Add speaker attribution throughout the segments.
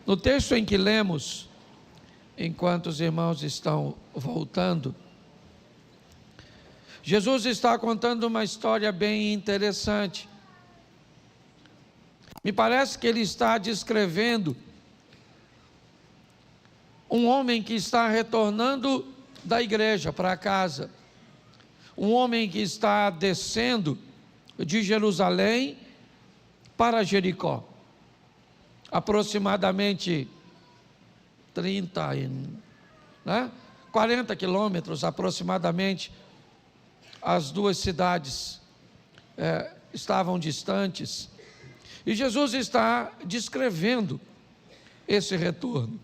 Speaker 1: No texto em que lemos, enquanto os irmãos estão voltando, Jesus está contando uma história bem interessante. Me parece que ele está descrevendo um homem que está retornando da igreja para casa, um homem que está descendo de Jerusalém para Jericó, aproximadamente 40 quilômetros aproximadamente. As duas cidades estavam distantes, e Jesus está descrevendo esse retorno.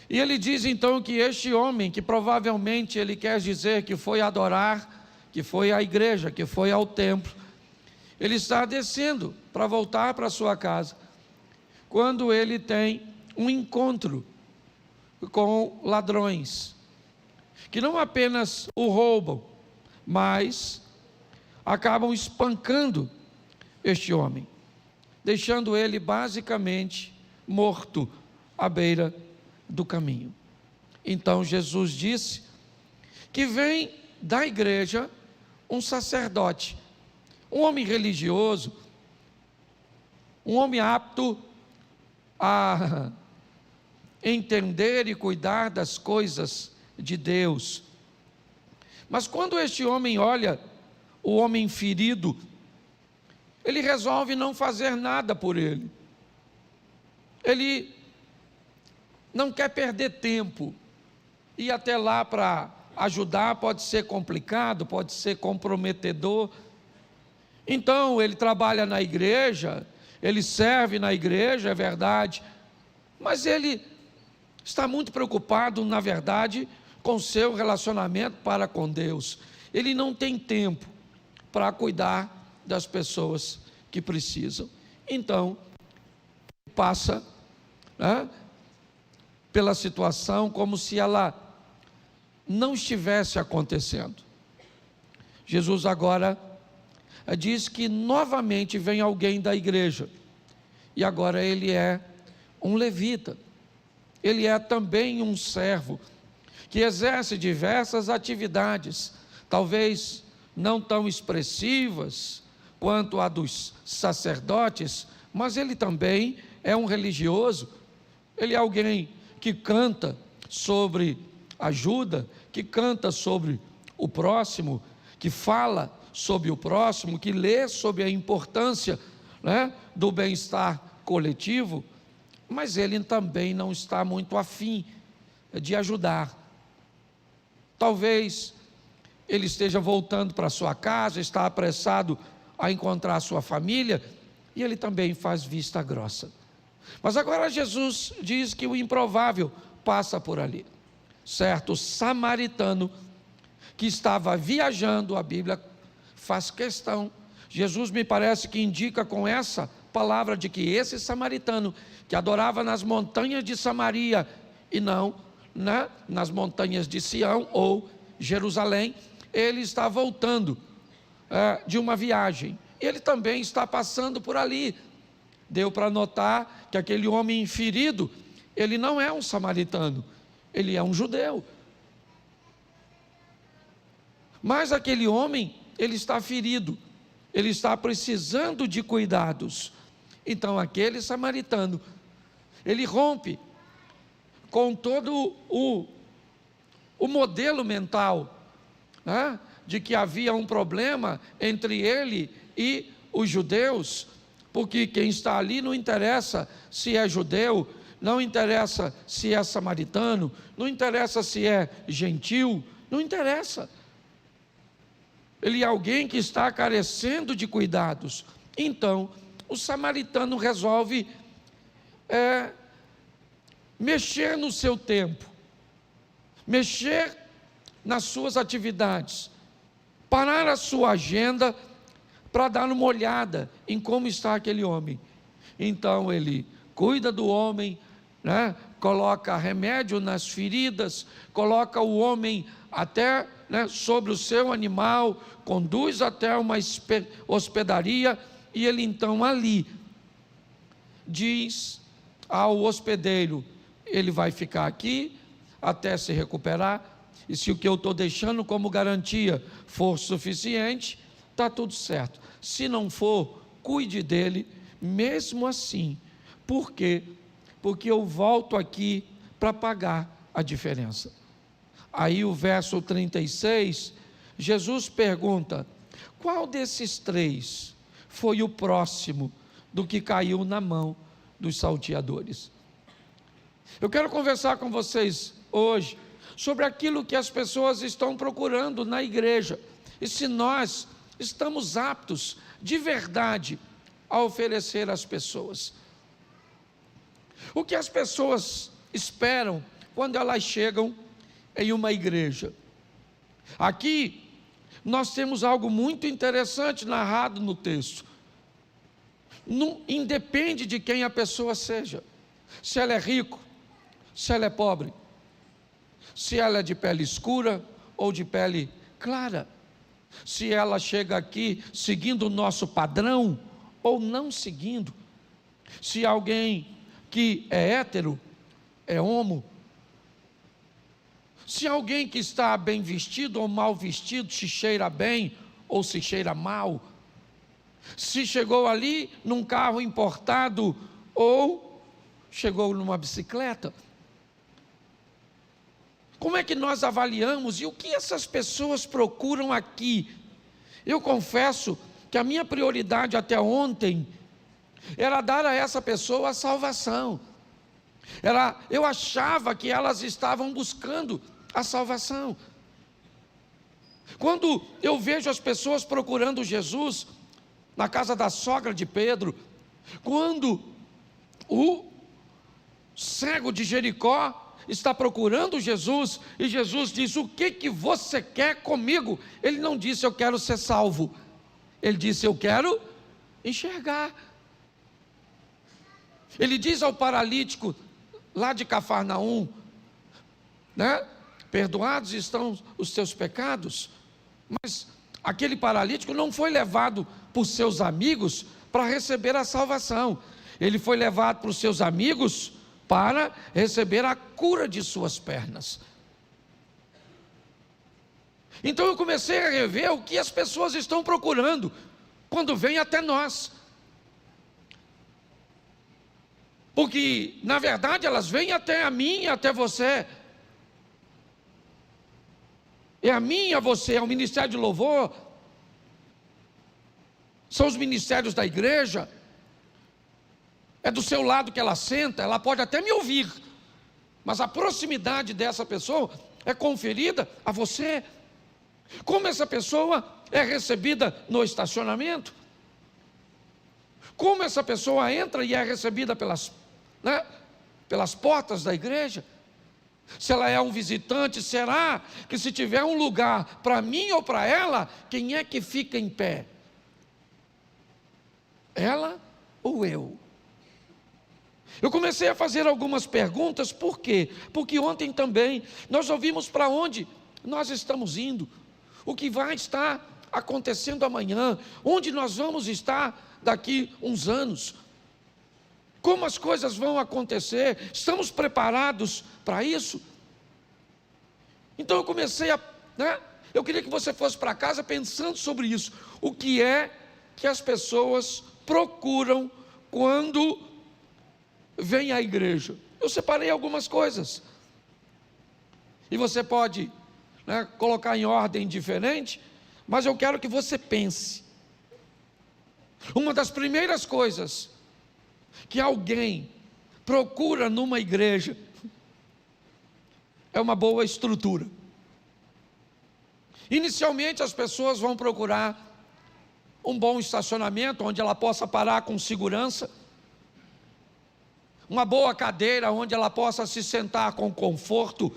Speaker 1: E ele diz então que este homem, que provavelmente ele quer dizer que foi adorar, que foi à igreja, que foi ao templo, ele está descendo para voltar para sua casa, quando ele tem um encontro com ladrões, que não apenas o roubam, mas acabam espancando este homem, deixando ele basicamente morto à beira do caminho. Então Jesus disse que vem da igreja um sacerdote, um homem religioso, um homem apto a entender e cuidar das coisas de Deus. Mas quando este homem olha o homem ferido, ele resolve não fazer nada por ele. Ele não quer perder tempo. Ir até lá para ajudar pode ser complicado, pode ser comprometedor. Então ele trabalha na igreja, ele serve na igreja, é verdade, mas ele está muito preocupado, na verdade, com seu relacionamento para com Deus. Ele não tem tempo para cuidar das pessoas que precisam. Então, passa pela situação como se ela não estivesse acontecendo. Jesus agora diz que novamente vem alguém da igreja, e agora ele é um levita, ele é também um servo, que exerce diversas atividades, talvez não tão expressivas quanto a dos sacerdotes, mas ele também é um religioso. Ele é alguém que canta sobre ajuda, que canta sobre o próximo, que fala sobre o próximo, que lê sobre a importância do bem-estar coletivo, mas ele também não está muito afim de ajudar. Talvez ele esteja voltando para sua casa, está apressado a encontrar a sua família, e ele também faz vista grossa. Mas agora Jesus diz que o improvável passa por ali. Certo samaritano que estava viajando, a Bíblia faz questão, Jesus me parece que indica com essa palavra de que esse samaritano que adorava nas montanhas de Samaria e não nas montanhas de Sião ou Jerusalém, ele está voltando de uma viagem. Ele também está passando por ali. Deu para notar que aquele homem ferido, ele não é um samaritano, ele é um judeu. Mas aquele homem, ele está ferido, ele está precisando de cuidados. Então aquele samaritano, ele rompe com todo o modelo mental, de que havia um problema entre ele e os judeus, porque quem está ali não interessa se é judeu, não interessa se é samaritano, não interessa se é gentil, não interessa. Ele é alguém que está carecendo de cuidados. Então, o samaritano resolve mexer no seu tempo, mexer nas suas atividades, parar a sua agenda para dar uma olhada em como está aquele homem. Então ele cuida do homem, coloca remédio nas feridas, coloca o homem até sobre o seu animal, conduz até uma hospedaria, e ele então ali diz ao hospedeiro: ele vai ficar aqui até se recuperar, e se o que eu estou deixando como garantia for suficiente, está tudo certo. Se não for, cuide dele mesmo assim. Por quê? Porque eu volto aqui para pagar a diferença. Aí o verso 36, Jesus pergunta: qual desses três foi o próximo do que caiu na mão dos salteadores? Eu quero conversar com vocês hoje sobre aquilo que as pessoas estão procurando na igreja, e se nós estamos aptos de verdade a oferecer às pessoas. O que as pessoas esperam quando elas chegam em uma igreja? Aqui nós temos algo muito interessante narrado no texto. Não independe de quem a pessoa seja, se ela é rico, se ela é pobre, se ela é de pele escura ou de pele clara, se ela chega aqui seguindo o nosso padrão ou não seguindo, se alguém que é hétero, é homo, se alguém que está bem vestido ou mal vestido, se cheira bem ou se cheira mal, se chegou ali num carro importado ou chegou numa bicicleta. Como é que nós avaliamos e o que essas pessoas procuram aqui? Eu confesso que a minha prioridade até ontem era dar a essa pessoa a salvação. Eu achava que elas estavam buscando a salvação. Quando eu vejo as pessoas procurando Jesus na casa da sogra de Pedro, quando o cego de Jericó está procurando Jesus, e Jesus diz: o que você quer comigo? Ele não disse: eu quero ser salvo. Ele disse: eu quero enxergar. Ele diz ao paralítico lá de Cafarnaum, né? Perdoados estão os teus pecados. Mas aquele paralítico não foi levado por seus amigos para receber a salvação. Ele foi levado por seus amigos para receber a cura de suas pernas. Então eu comecei a rever o que as pessoas estão procurando quando vêm até nós. Porque, na verdade, elas vêm até a mim e até você. É a mim e a você, é o ministério de louvor, são os ministérios da igreja. É do seu lado que ela senta, ela pode até me ouvir, mas a proximidade dessa pessoa é conferida a você. Como essa pessoa é recebida no estacionamento, como essa pessoa entra e é recebida pelas portas da igreja. Se ela é um visitante, será que se tiver um lugar para mim ou para ela, quem é que fica em pé? Ela ou eu? Eu comecei a fazer algumas perguntas. Por quê? Porque ontem também nós ouvimos para onde nós estamos indo, o que vai estar acontecendo amanhã, onde nós vamos estar daqui uns anos, como as coisas vão acontecer. Estamos preparados para isso? Então eu comecei eu queria que você fosse para casa pensando sobre isso. O que é que as pessoas procuram quando vêm à igreja? Eu separei algumas coisas, e você pode colocar em ordem diferente, mas eu quero que você pense. Uma das primeiras coisas que alguém procura numa igreja é uma boa estrutura. Inicialmente as pessoas vão procurar um bom estacionamento, onde ela possa parar com segurança, uma boa cadeira onde ela possa se sentar com conforto.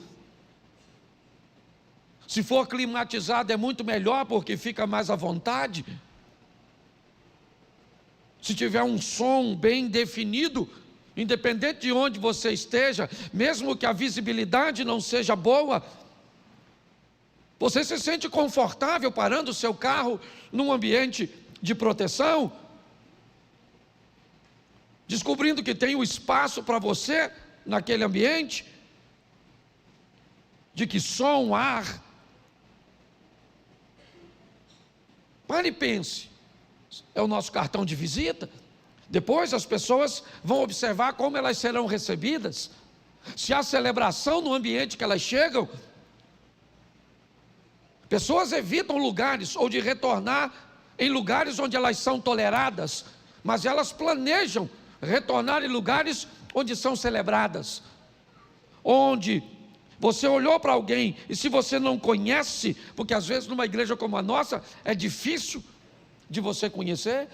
Speaker 1: Se for climatizado é muito melhor, porque fica mais à vontade. Se tiver um som bem definido, independente de onde você esteja, mesmo que a visibilidade não seja boa, você se sente confortável parando o seu carro num ambiente de proteção. descobrindo que tem o espaço para você naquele ambiente, de que som, ar. Pare e pense, é o nosso cartão de visita. Depois as pessoas vão observar como elas serão recebidas, se há celebração no ambiente que elas chegam. Pessoas evitam lugares ou de retornar em lugares onde elas são toleradas, mas elas planejam retornar em lugares onde são celebradas, onde você olhou para alguém e se você não conhece, porque às vezes numa igreja como a nossa é difícil de você conhecer,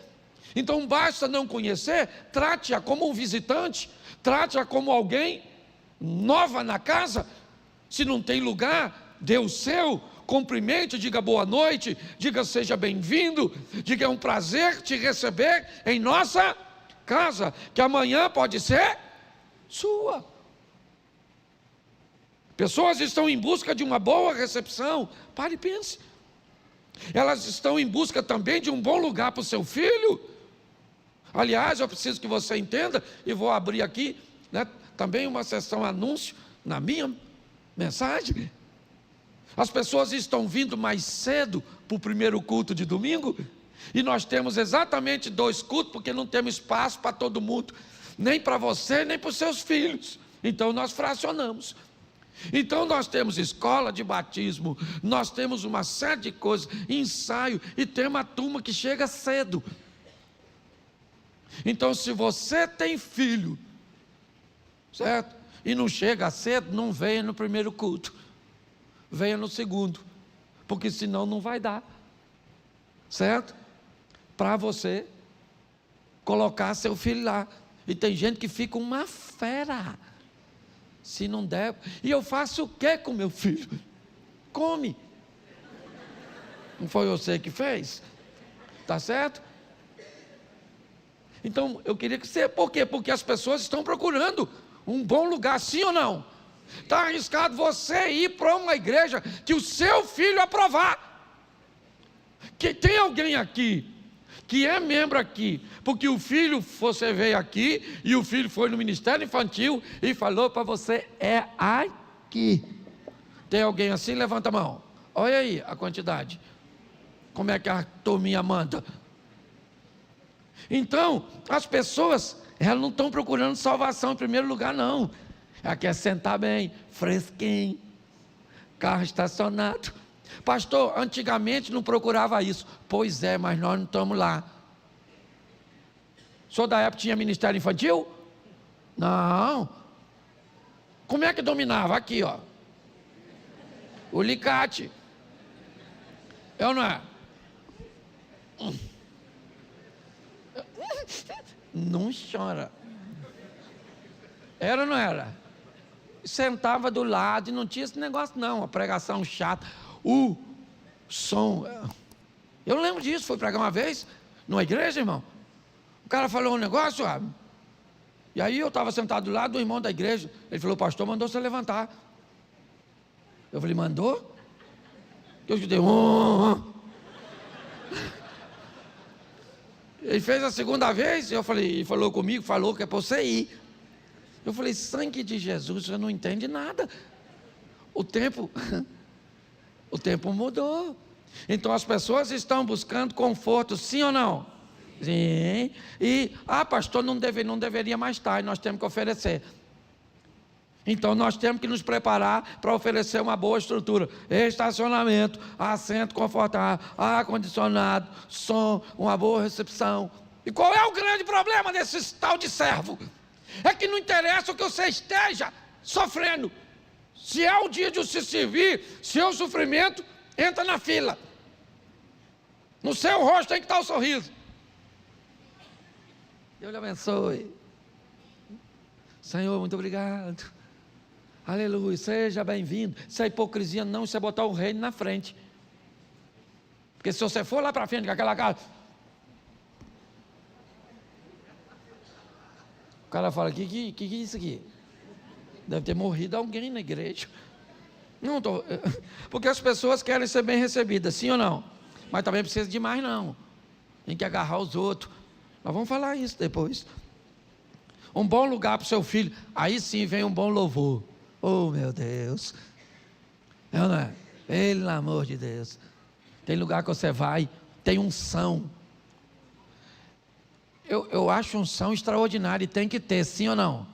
Speaker 1: então basta não conhecer, trate-a como um visitante, trate-a como alguém nova na casa. Se não tem lugar, dê o seu, cumprimente, diga boa noite, diga seja bem-vindo, diga é um prazer te receber em nossa casa, que amanhã pode ser sua. Pessoas estão em busca de uma boa recepção. Pare e pense. Elas estão em busca também de um bom lugar para o seu filho. Aliás, eu preciso que você entenda, e vou abrir aqui, também uma sessão anúncio na minha mensagem. As pessoas estão vindo mais cedo para o primeiro culto de domingo, e nós temos exatamente 2 cultos, porque não temos espaço para todo mundo, nem para você, nem para os seus filhos. Então nós fracionamos. Então nós temos escola de batismo, nós temos uma série de coisas, ensaio, e tem uma turma que chega cedo. Então se você tem filho, certo? E não chega cedo, não venha no primeiro culto, venha no segundo, porque senão não vai dar, certo? Para você colocar seu filho lá. E tem gente que fica uma fera se não der. E eu faço o que com meu filho? Come. Não foi você que fez? Tá certo? Então eu queria que você, por quê? Porque as pessoas estão procurando um bom lugar, sim ou não? Está arriscado você ir para uma igreja que o seu filho aprovar. Que tem alguém aqui que é membro aqui, porque o filho, você veio aqui, e o filho foi no ministério infantil, e falou para você, é aqui. Tem alguém assim? Levanta a mão. Olha aí a quantidade. Como é que a turminha manda? Então, as pessoas, elas não estão procurando salvação em primeiro lugar, não. Ela quer sentar bem, fresquinho, carro estacionado. Pastor, antigamente não procurava isso. Pois é, mas nós não estamos lá. O senhor da época tinha ministério infantil? Não. Como é que dominava? Aqui, ó. O alicate. É ou não é? Não chora. Era ou não era? Sentava do lado e não tinha esse negócio não, a pregação chata. O som. Eu lembro disso, fui pregar uma vez, numa igreja, irmão. O cara falou um negócio, e aí eu estava sentado do lado do irmão da igreja. Ele falou, pastor, mandou você levantar. Eu falei, mandou? Eu escutei, Ele fez a segunda vez, eu falei, ele falou comigo, falou que é para você ir. Eu falei, sangue de Jesus, você não entende nada. O tempo mudou. Então as pessoas estão buscando conforto, sim ou não? Sim. E, pastor, não deveria mais estar, e nós temos que oferecer. Então nós temos que nos preparar para oferecer uma boa estrutura, estacionamento, assento confortável, ar-condicionado, som, uma boa recepção. E qual é o grande problema desse tal de servo? É que não interessa o que você esteja sofrendo. Se é o dia de se servir, se é o sofrimento, entra na fila. No seu rosto tem que estar o sorriso. Deus lhe abençoe. Senhor, muito obrigado. Aleluia, seja bem-vindo. Isso é hipocrisia não, isso é botar o reino na frente. Porque se você for lá para frente com aquela cara, o cara fala, que é isso aqui? Deve ter morrido alguém na igreja. Não tô, porque as pessoas querem ser bem recebidas, sim ou não? Mas também precisa de mais não. Tem que agarrar os outros. Nós vamos falar isso depois. um bom lugar para o seu filho, aí sim vem um bom louvor. Oh, meu Deus! Não é? Pelo amor de Deus. Tem lugar que você vai, tem unção. Eu acho unção extraordinária e tem que ter, sim ou não?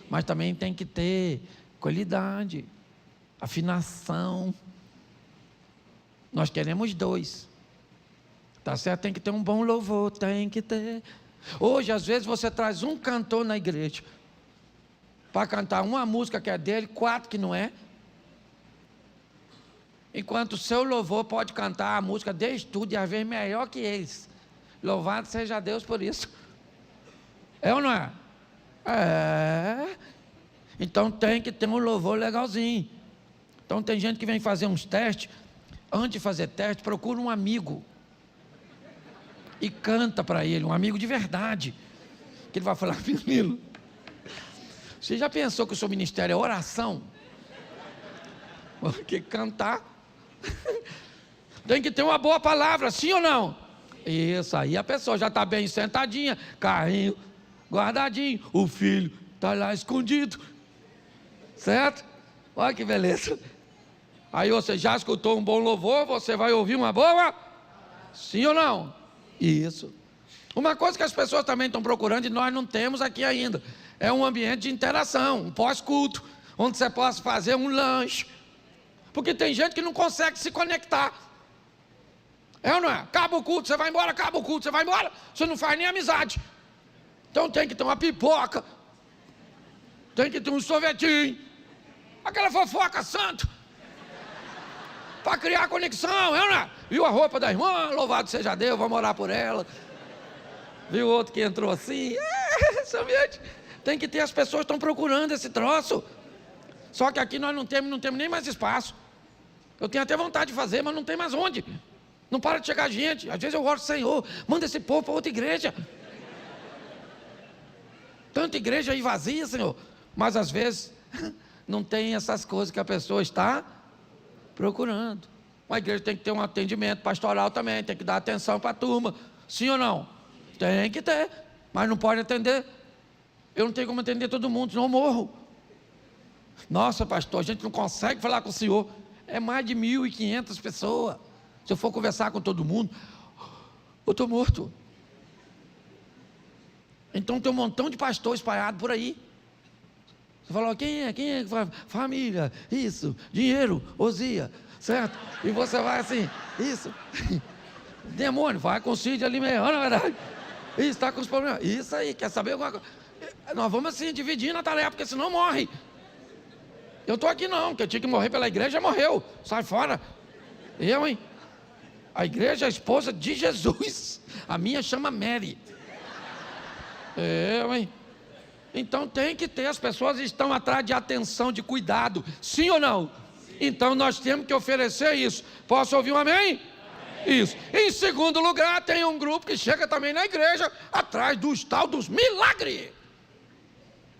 Speaker 1: Mas também tem que ter qualidade, afinação. Nós queremos dois. Tá certo? Tem que ter um bom louvor, tem que ter. Hoje, às vezes, você traz um cantor na igreja para cantar uma música que é dele, 4 que não é. Enquanto o seu louvor pode cantar a música desde tudo e às vezes melhor que eles. Louvado seja Deus por isso. É ou não é? É. Então tem que ter um louvor legalzinho. Então tem gente que vem fazer uns testes. Antes de fazer teste, procura um amigo e canta para ele, um amigo de verdade, que ele vai falar: menino, você já pensou que o seu ministério é oração? Porque cantar tem que ter uma boa palavra, sim ou não? Isso aí, a pessoa já está bem sentadinha, carrinho guardadinho, o filho está lá escondido, certo? Olha que beleza. Aí você já escutou um bom louvor, você vai ouvir uma boa? Sim ou não? Isso. Uma coisa que as pessoas também estão procurando e nós não temos aqui ainda, é um ambiente de interação, um pós-culto, onde você possa fazer um lanche. Porque tem gente que não consegue se conectar. É ou não é? Acaba o culto, você vai embora, acaba o culto, você vai embora, você não faz nem amizade. Então tem que ter uma pipoca, tem que ter um sorvetinho, aquela fofoca santo, para criar conexão, é ou não é? Viu a roupa da irmã, louvado seja Deus, vamos orar por ela. Viu o outro que entrou assim, esse ambiente. Tem que ter, as pessoas estão procurando esse troço. Só que aqui nós não temos nem mais espaço. Eu tenho até vontade de fazer, mas não tem mais onde. Não para de chegar gente. Às vezes eu oro: Senhor, manda esse povo para outra igreja. Tanta igreja aí vazia, Senhor. Mas às vezes não tem essas coisas que a pessoa está procurando. Uma igreja tem que ter um atendimento pastoral também, tem que dar atenção para a turma. Sim ou não? Tem que ter, mas não pode atender. Eu não tenho como atender todo mundo, senão eu morro. Nossa, pastor, a gente não consegue falar com o senhor. É mais de 1.500 pessoas. Se eu for conversar com todo mundo, eu estou morto. Então tem um montão de pastor espalhado por aí. Você fala: quem é? Família, isso, dinheiro, Osia, certo? E você vai assim, isso. Demônio, vai com o Cid ali meio, na verdade. Isso, está com os problemas. Isso aí, quer saber alguma coisa? Nós vamos assim, dividindo a tarefa, porque senão morre. Eu estou aqui não, porque eu tinha que morrer pela igreja, morreu. Sai fora. Eu, hein? A igreja é a esposa de Jesus. A minha chama Mary. Eu, hein? Então tem que ter, as pessoas estão atrás de atenção, de cuidado. Sim ou não? Sim. Então nós temos que oferecer isso. Posso ouvir um amém? Amém. Isso. Em segundo lugar, tem um grupo que chega também na igreja, atrás dos tal dos milagres.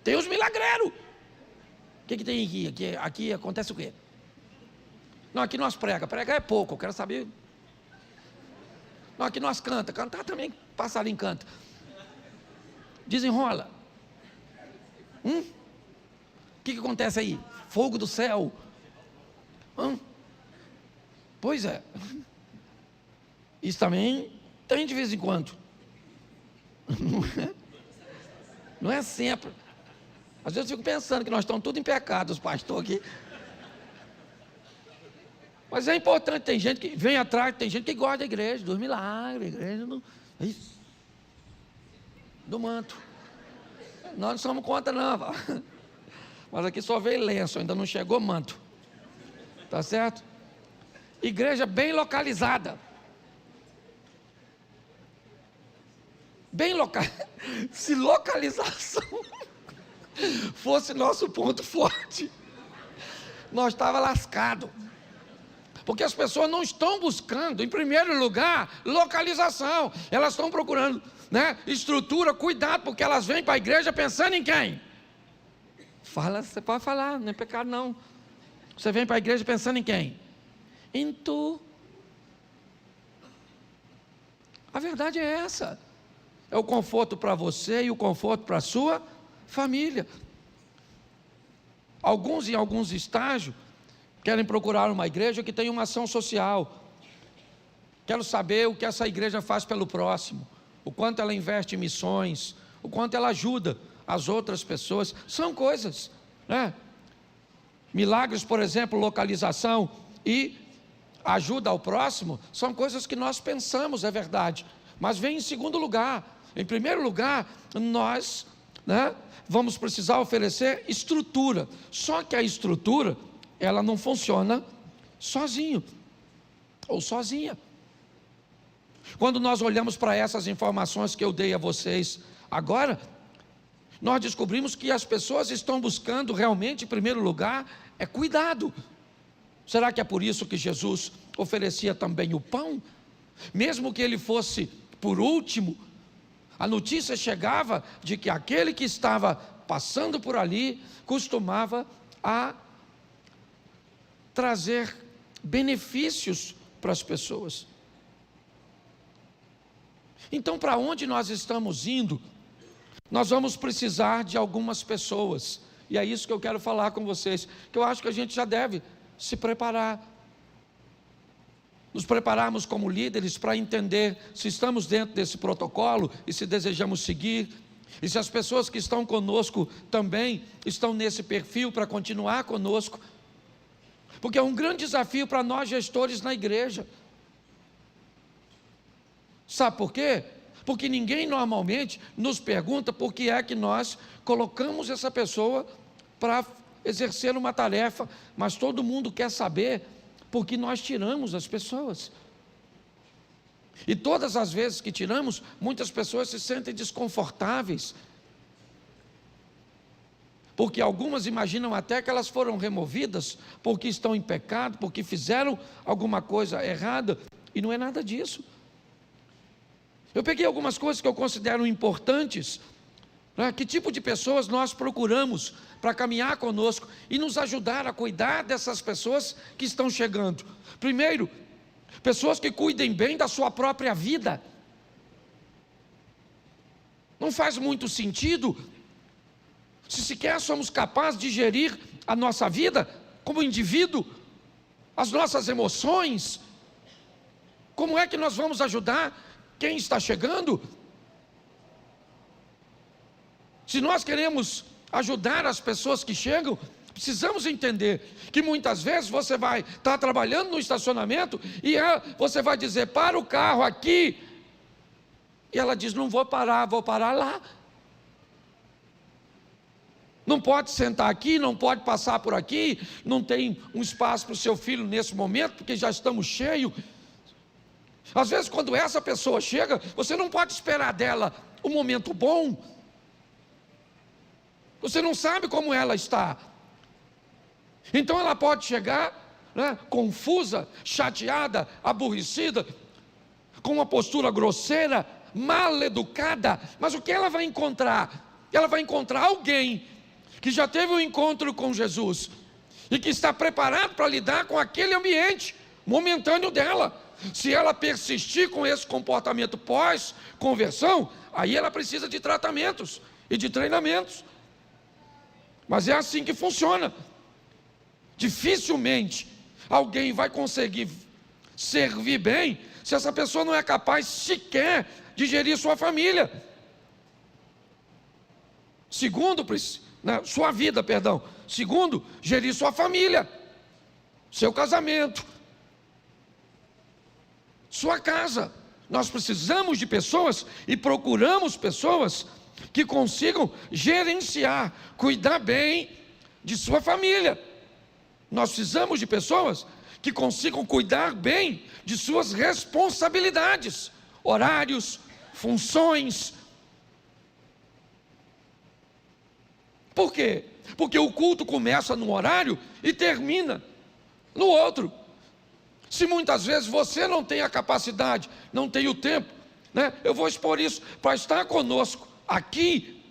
Speaker 1: Tem os milagreiros. O que tem aqui? Aqui acontece o quê? Não, aqui nós prega é pouco, eu quero saber. Não, aqui nós canta, cantar também, passarinho canta. Desenrola. O que acontece aí? Fogo do céu. Pois é. Isso também tem de vez em quando. Não é sempre. Às vezes eu fico pensando que nós estamos tudo em pecado, os pastores aqui. Mas é importante, tem gente que vem atrás, tem gente que gosta da igreja, dos milagres, igreja do manto. Nós não somos contra não, mas aqui só veio lenço, ainda não chegou manto. Tá certo? Igreja bem localizada. Bem localizada. Se localização fosse nosso ponto forte, nós estávamos lascados. Porque as pessoas não estão buscando, em primeiro lugar, localização. Elas estão procurando, né, estrutura, cuidado, porque elas vêm para a igreja pensando em quem? Fala, você pode falar, não é pecado não. Você vem para a igreja pensando em quem? Em tu. A verdade é essa. É o conforto para você e o conforto para a sua família. Alguns, em alguns estágios, querem procurar uma igreja que tem uma ação social. Quero saber o que essa igreja faz pelo próximo, o quanto ela investe em missões, o quanto ela ajuda as outras pessoas. São coisas, né? Milagres, por exemplo, localização e ajuda ao próximo, são coisas que nós pensamos, é verdade, mas vem em segundo lugar. Em primeiro lugar, nós, né, vamos precisar oferecer estrutura. Só que a estrutura, ela não funciona sozinho ou sozinha. Quando nós olhamos para essas informações que eu dei a vocês agora, nós descobrimos que as pessoas estão buscando realmente, em primeiro lugar, é cuidado. Será que é por isso que Jesus oferecia também o pão? Mesmo que ele fosse por último, a notícia chegava de que aquele que estava passando por ali costumava a trazer benefícios para as pessoas. Então, para onde nós estamos indo? Nós vamos precisar de algumas pessoas, e é isso que eu quero falar com vocês, que eu acho que a gente já deve se preparar, nos prepararmos como líderes para entender se estamos dentro desse protocolo e se desejamos seguir, e se as pessoas que estão conosco também estão nesse perfil para continuar conosco, porque é um grande desafio para nós gestores na igreja. Sabe por quê? Porque ninguém normalmente nos pergunta por que é que nós colocamos essa pessoa para exercer uma tarefa, mas todo mundo quer saber por que nós tiramos as pessoas. E todas as vezes que tiramos, muitas pessoas se sentem desconfortáveis, porque algumas imaginam até que elas foram removidas porque estão em pecado, porque fizeram alguma coisa errada, e não é nada disso. Eu peguei algumas coisas que eu considero importantes, né? Que tipo de pessoas nós procuramos para caminhar conosco e nos ajudar a cuidar dessas pessoas que estão chegando. Primeiro, pessoas que cuidem bem da sua própria vida. Não faz muito sentido, se sequer somos capazes de gerir a nossa vida como indivíduo, as nossas emoções, como é que nós vamos ajudar quem está chegando? Se nós queremos ajudar as pessoas que chegam, precisamos entender que muitas vezes você vai estar trabalhando no estacionamento e você vai dizer, para o carro aqui, e ela diz, não vou parar, vou parar lá. Não pode sentar aqui, não pode passar por aqui, não tem um espaço para o seu filho nesse momento, porque já estamos cheios. Às vezes quando essa pessoa chega, você não pode esperar dela um momento bom. Você não sabe como ela está. Então ela pode chegar, né, confusa, chateada, aborrecida, com uma postura grosseira, mal educada. Mas o que ela vai encontrar? Ela vai encontrar alguém que já teve um encontro com Jesus e que está preparado para lidar com aquele ambiente momentâneo dela. Se ela persistir com esse comportamento pós-conversão, aí ela precisa de tratamentos e de treinamentos. Mas é assim que funciona. Dificilmente alguém vai conseguir servir bem se essa pessoa não é capaz sequer de gerir sua família. Segundo, sua vida, perdão. Segundo, gerir sua família, seu casamento, sua casa. Nós precisamos de pessoas e procuramos pessoas que consigam gerenciar, cuidar bem de sua família. Nós precisamos de pessoas que consigam cuidar bem de suas responsabilidades, horários, funções. Por quê? Porque o culto começa num horário e termina no outro. Se muitas vezes você não tem a capacidade, não tem o tempo, né? Eu vou expor isso, para estar conosco aqui,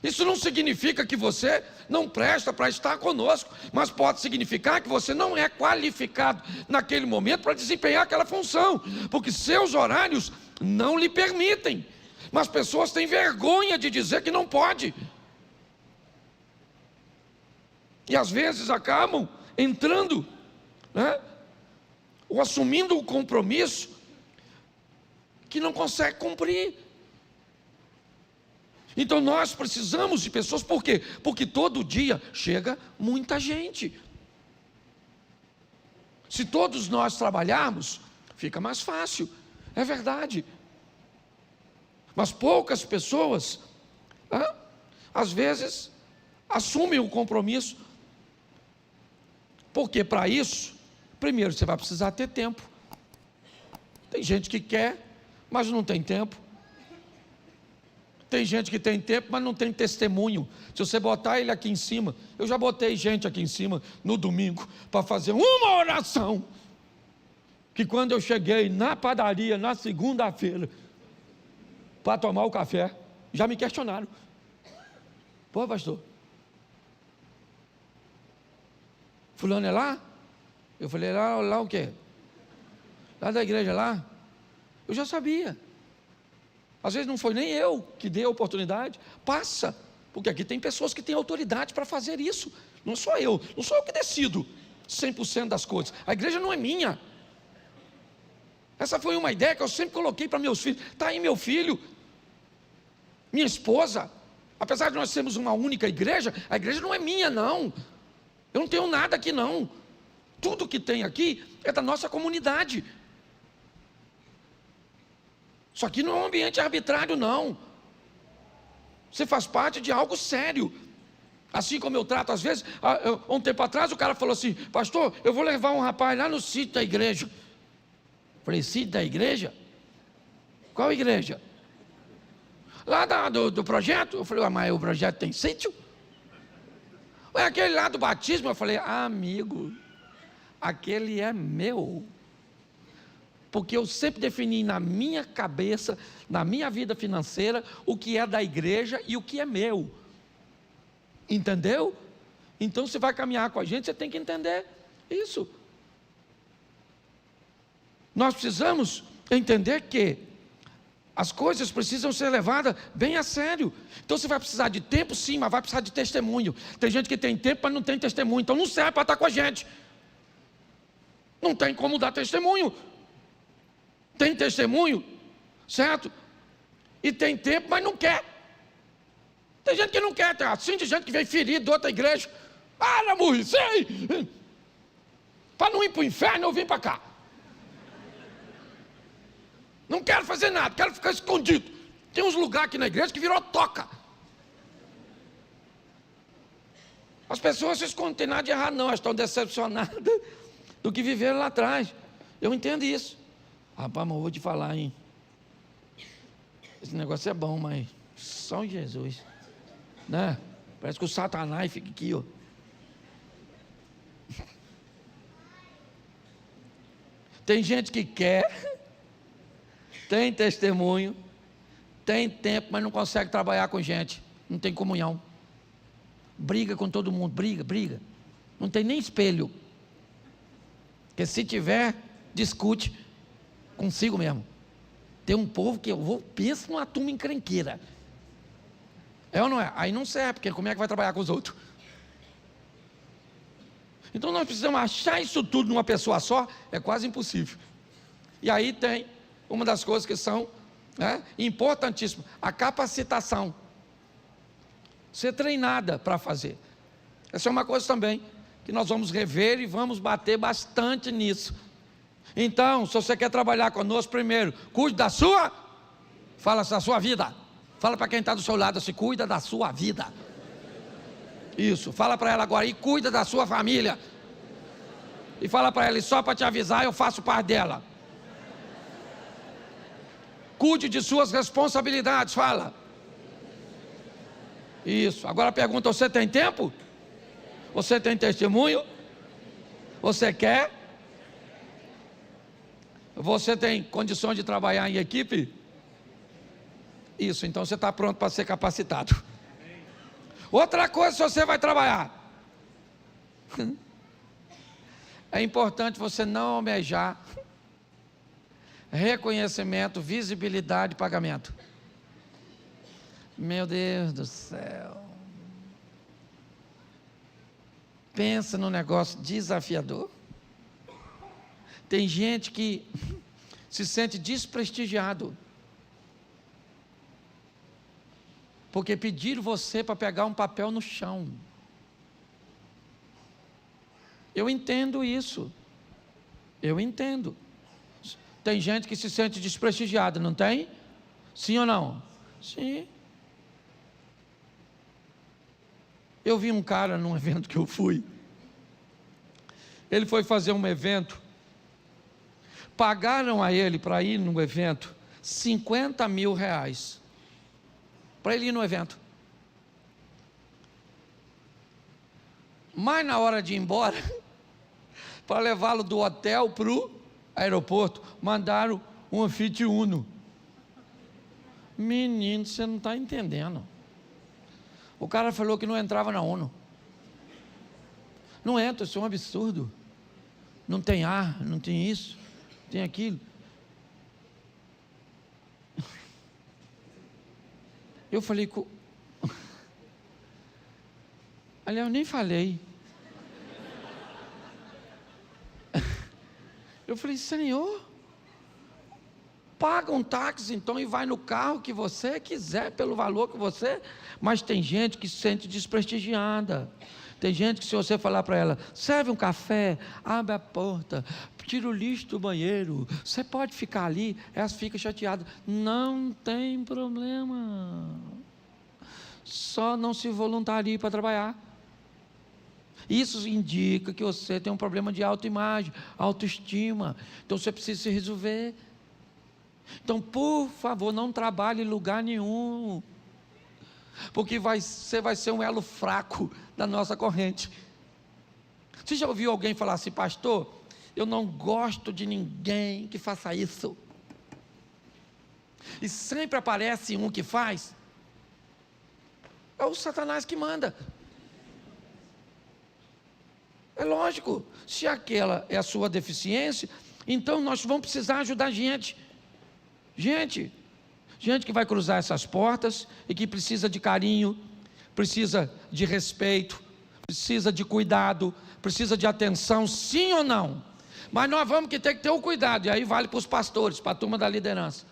Speaker 1: isso não significa que você não presta para estar conosco, mas pode significar que você não é qualificado naquele momento para desempenhar aquela função, porque seus horários não lhe permitem, mas pessoas têm vergonha de dizer que não pode. E às vezes acabam entrando, né, ou assumindo o compromisso que não consegue cumprir. Então nós precisamos de pessoas, por quê? Porque todo dia chega muita gente. Se todos nós trabalharmos, fica mais fácil, é verdade. Mas poucas pessoas, às vezes, assumem o compromisso, porque para isso, primeiro você vai precisar ter tempo. Tem gente que quer, mas não tem tempo. Tem gente que tem tempo, mas não tem testemunho. Se você botar ele aqui em cima, eu já botei gente aqui em cima no domingo para fazer uma oração, que quando eu cheguei na padaria na segunda-feira para tomar o café, já me questionaram. Pô, pastor, fulano é lá? Eu falei, lá o quê? Lá da igreja lá? Eu já sabia. Às vezes não foi nem eu que dei a oportunidade. Passa, porque aqui tem pessoas que têm autoridade para fazer isso. Não sou eu que decido 100% das coisas. A igreja não é minha. Essa foi uma ideia que eu sempre coloquei para meus filhos. Está aí meu filho, minha esposa. Apesar de nós sermos uma única igreja, a igreja não é minha, não. Eu não tenho nada aqui, não. Tudo que tem aqui é da nossa comunidade. Isso aqui não é um ambiente arbitrário, não. Você faz parte de algo sério. Assim como eu trato, às vezes, um tempo atrás o cara falou assim, pastor, eu vou levar um rapaz lá no sítio da igreja. Falei, sítio da igreja? Qual igreja? Lá do projeto? Eu falei, mas o projeto tem sítio? É aquele lá do batismo? Eu falei, amigo, aquele é meu. Porque eu sempre defini na minha cabeça, na minha vida financeira, o que é da igreja e o que é meu. Entendeu? Então você vai caminhar com a gente, você tem que entender isso. Nós precisamos entender que as coisas precisam ser levadas bem a sério. Então você vai precisar de tempo, sim, mas vai precisar de testemunho. Tem gente que tem tempo, mas não tem testemunho, então não serve para estar com a gente. Não tem como dar testemunho. Tem testemunho, certo? E tem tempo, mas não quer. Tem gente que não quer, tem assim de gente que vem ferido de outra igreja. Não morri, sei! Para não ir para o inferno, eu vim para cá. Não quero fazer nada, quero ficar escondido. Tem uns lugares aqui na igreja que virou toca. As pessoas se escondem, não tem nada de errado não, elas estão decepcionadas do que viveram lá atrás. Eu entendo isso. Rapaz, mas eu vou te falar, hein? Esse negócio é bom, mas só Jesus, né? Parece que o Satanás fica aqui, ó. Tem gente que quer, tem testemunho, tem tempo, mas não consegue trabalhar com gente, não tem comunhão. Briga com todo mundo, briga. Não tem nem espelho. Porque se tiver, discute consigo mesmo. Tem um povo que pensa numa turma encrenqueira. É ou não é? Aí não serve, porque como é que vai trabalhar com os outros? Então nós precisamos achar isso tudo numa pessoa só, é quase impossível. E aí tem uma das coisas que são importantíssimas, a capacitação. Ser treinada para fazer. Essa é uma coisa também que nós vamos rever e vamos bater bastante nisso. Então, se você quer trabalhar conosco, primeiro, cuide da sua, fala da sua vida. Fala para quem está do seu lado assim, cuida da sua vida. Isso, fala para ela agora, e cuida da sua família. E fala para ela, e só para te avisar, eu faço parte dela. Cuide de suas responsabilidades, fala. Isso, agora pergunta, você tem tempo? Você tem testemunho? Você quer? Você tem condições de trabalhar em equipe? Isso, então você está pronto para ser capacitado. Outra coisa, se você vai trabalhar, é importante você não almejar reconhecimento, visibilidade, pagamento. Meu Deus do céu. Pensa num negócio desafiador. Tem gente que se sente desprestigiado, porque pediram você para pegar um papel no chão. Eu entendo isso. Eu entendo. Tem gente que se sente desprestigiada, não tem? Sim ou não? Sim. Eu vi um cara num evento que eu fui. Ele foi fazer um evento. Pagaram a ele para ir no evento R$50 mil. Para ele ir no evento. Mas na hora de ir embora, para levá-lo do hotel para o aeroporto, mandaram um Fiat Uno. Menino, você não está entendendo. O cara falou que não entrava na Uno. Não entra, isso é um absurdo. Não tem ar, não tem isso, tem aquilo. Eu falei com... Aliás, eu nem falei. Eu falei, Senhor, paga um táxi então e vai no carro que você quiser, pelo valor que você... Mas tem gente que se sente desprestigiada. Tem gente que se você falar para ela, serve um café, abre a porta, tira o lixo do banheiro, você pode ficar ali, elas ficam chateadas. Não tem problema. Só não se voluntarie para trabalhar. Isso indica que você tem um problema de autoimagem, autoestima. Então você precisa se resolver. Então, por favor, não trabalhe em lugar nenhum, porque você vai ser um elo fraco da nossa corrente. Você já ouviu alguém falar assim, pastor, eu não gosto de ninguém que faça isso, e sempre aparece um que faz? É o Satanás que manda. É lógico, se aquela é a sua deficiência, então nós vamos precisar ajudar gente que vai cruzar essas portas e que precisa de carinho, precisa de respeito, precisa de cuidado, precisa de atenção, sim ou não? Mas nós vamos ter que ter o cuidado, e aí vale para os pastores, para a turma da liderança,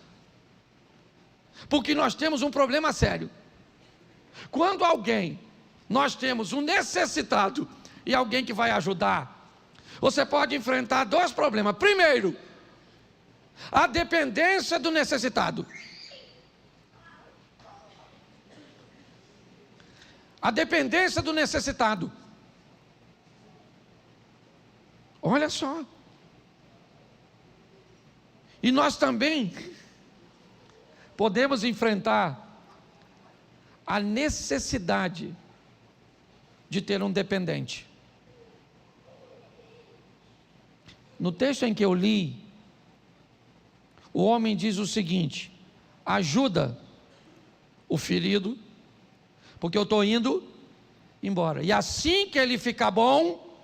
Speaker 1: porque nós temos um problema sério. Quando nós temos um necessitado e alguém que vai ajudar, você pode enfrentar dois problemas. Primeiro, a dependência do necessitado. A dependência do necessitado. Olha só. E nós também podemos enfrentar a necessidade de ter um dependente. No texto em que eu li, o homem diz o seguinte: ajuda o ferido, porque eu estou indo embora. E assim que ele ficar bom,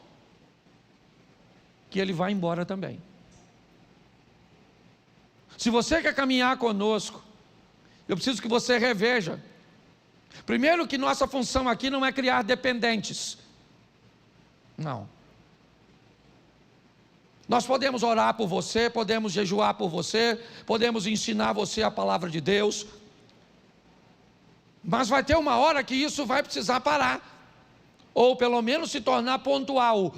Speaker 1: que ele vai embora também. Se você quer caminhar conosco, eu preciso que você reveja. Primeiro, que nossa função aqui não é criar dependentes. Não. Nós podemos orar por você, podemos jejuar por você, podemos ensinar você a palavra de Deus, mas vai ter uma hora que isso vai precisar parar, ou pelo menos se tornar pontual.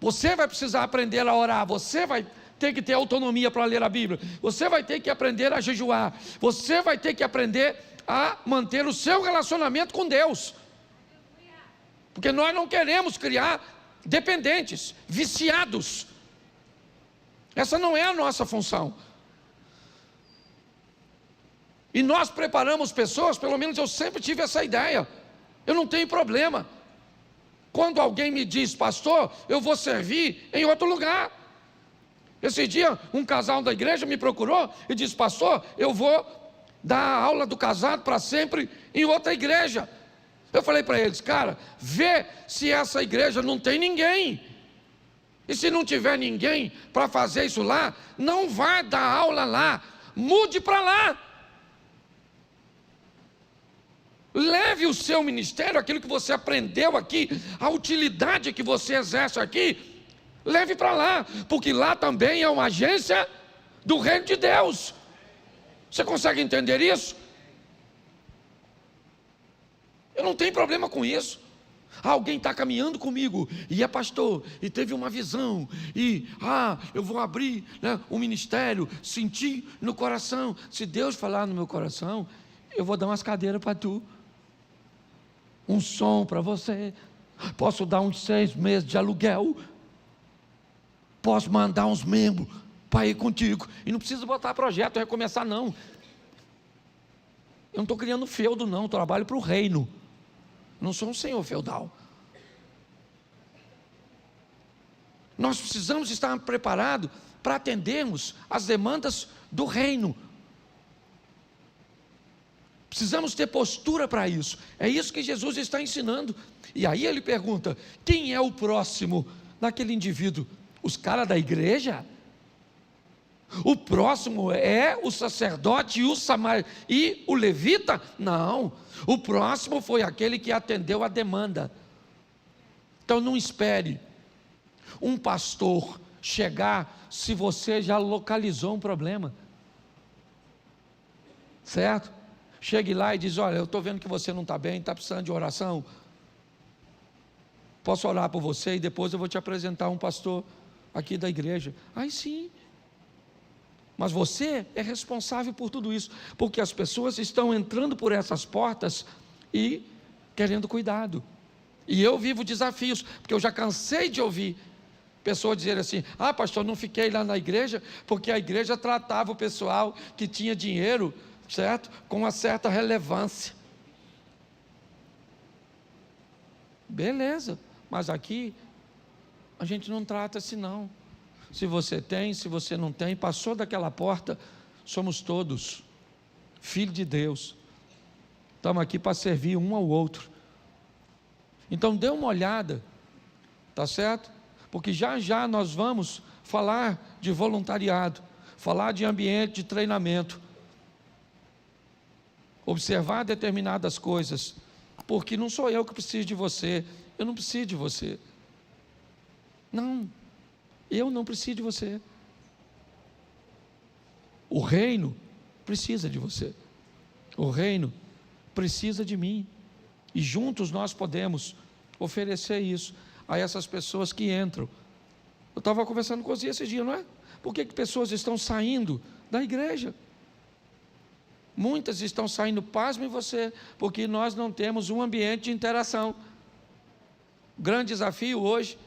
Speaker 1: Você vai precisar aprender a orar, você vai ter que ter autonomia para ler a Bíblia, você vai ter que aprender a jejuar, você vai ter que aprender a manter o seu relacionamento com Deus, porque nós não queremos criar dependentes, viciados. Essa não é a nossa função. E nós preparamos pessoas, pelo menos eu sempre tive essa ideia. Eu não tenho problema. Quando alguém me diz, pastor, eu vou servir em outro lugar. Esse dia, um casal da igreja me procurou e disse, pastor, eu vou dar a aula do casado para sempre em outra igreja. Eu falei para eles, cara, vê se essa igreja não tem ninguém. E se não tiver ninguém para fazer isso lá, não vá dar aula lá, mude para lá. leve o seu ministério, aquilo que você aprendeu aqui, a utilidade que você exerce aqui, leve para lá, porque lá também é uma agência do reino de Deus. Você consegue entender isso? Eu não tenho problema com isso. Alguém está caminhando comigo e é pastor e teve uma visão e eu vou abrir, né, um ministério, senti no coração. Se Deus falar no meu coração, eu vou dar umas cadeiras para tu, um som para você, posso dar uns 6 meses de aluguel, posso mandar uns membros para ir contigo, e não precisa botar projeto, recomeçar não. Eu não estou criando feudo não, trabalho para o reino. Não sou um senhor feudal. Nós precisamos estar preparados para atendermos as demandas do reino. Precisamos ter postura para isso. É isso que Jesus está ensinando. E aí ele pergunta: quem é o próximo daquele indivíduo? Os caras da igreja? O próximo é o sacerdote e o levita? Não, o próximo foi aquele que atendeu a demanda. Então não espere um pastor chegar se você já localizou um problema, certo? Chegue lá e diz: olha, eu estou vendo que você não está bem, está precisando de oração, posso orar por você e depois eu vou te apresentar um pastor aqui da igreja. Aí sim. Mas você é responsável por tudo isso, porque as pessoas estão entrando por essas portas e querendo cuidado. E eu vivo desafios, porque eu já cansei de ouvir pessoas dizerem assim: pastor, não fiquei lá na igreja, porque a igreja tratava o pessoal que tinha dinheiro, certo? Com uma certa relevância. Beleza, mas aqui a gente não trata assim não. Se você tem, se você não tem, passou daquela porta, somos todos filhos de Deus. Estamos aqui para servir um ao outro. Então dê uma olhada, tá certo? Porque já já nós vamos falar de voluntariado, falar de ambiente de treinamento, observar determinadas coisas, porque não sou eu que preciso de você, eu não preciso de você. Não. Eu não preciso de você. O reino precisa de você. O reino precisa de mim. E juntos nós podemos oferecer isso a essas pessoas que entram. Eu estava conversando com você esse dia, não é? Por que pessoas estão saindo da igreja? Muitas estão saindo, pasme você, porque nós não temos um ambiente de interação. O grande desafio hoje,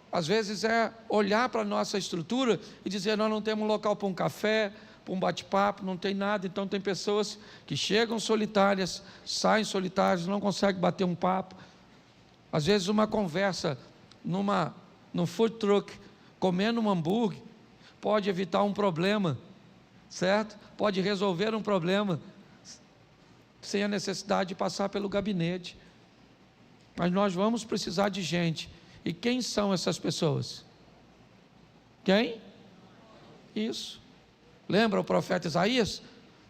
Speaker 1: às vezes, é olhar para a nossa estrutura e dizer: nós não temos um local para um café, para um bate-papo, não tem nada. Então tem pessoas que chegam solitárias, saem solitárias, não conseguem bater um papo. Às vezes uma conversa num food truck, comendo um hambúrguer, pode evitar um problema, certo? Pode resolver um problema, sem a necessidade de passar pelo gabinete. Mas nós vamos precisar de gente. E quem são essas pessoas? Quem? Isso. Lembra o profeta Isaías?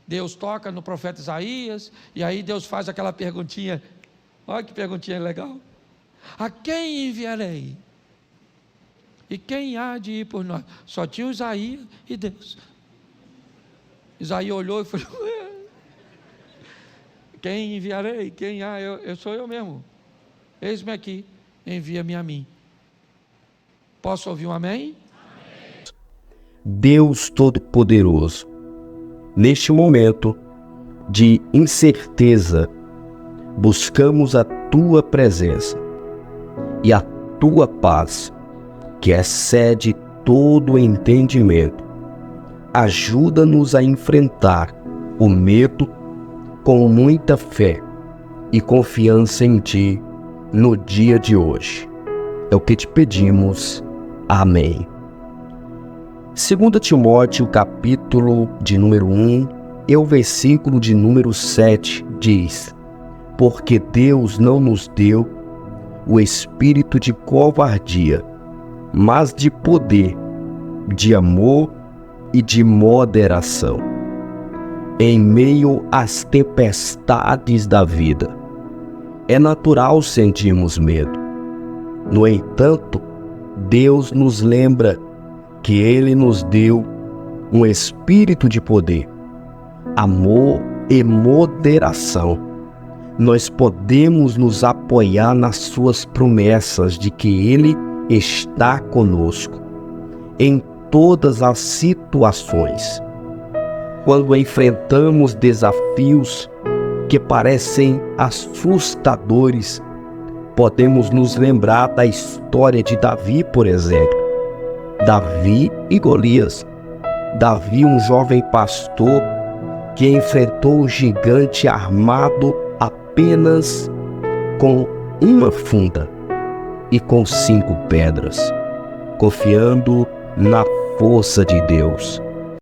Speaker 1: Deus toca no profeta Isaías, e aí Deus faz aquela perguntinha. Olha que perguntinha legal. A quem enviarei? E quem há de ir por nós? Só tinha o Isaías e Deus. Isaías olhou e falou: quem enviarei? Quem há? Eu sou eu mesmo. Eis-me aqui, envia-me a mim. Posso ouvir um amém?
Speaker 2: Deus Todo-Poderoso, neste momento de incerteza, buscamos a Tua presença e a Tua paz, que excede todo o entendimento. Ajuda-nos a enfrentar o medo com muita fé e confiança em Ti no dia de hoje. É o que te pedimos. Amém. 2 Timóteo, capítulo de número 1, e o versículo de número 7 diz: porque Deus não nos deu o espírito de covardia, mas de poder, de amor e de moderação. em meio às tempestades da vida. É natural sentirmos medo. No entanto, Deus nos lembra que Ele nos deu um espírito de poder, amor e moderação. Nós podemos nos apoiar nas suas promessas de que Ele está conosco em todas as situações. Quando enfrentamos desafios que parecem assustadores, podemos nos lembrar da história de Davi, por exemplo. Davi e Golias. Davi, um jovem pastor que enfrentou um gigante armado apenas com uma funda e com 5 pedras, confiando na força de Deus.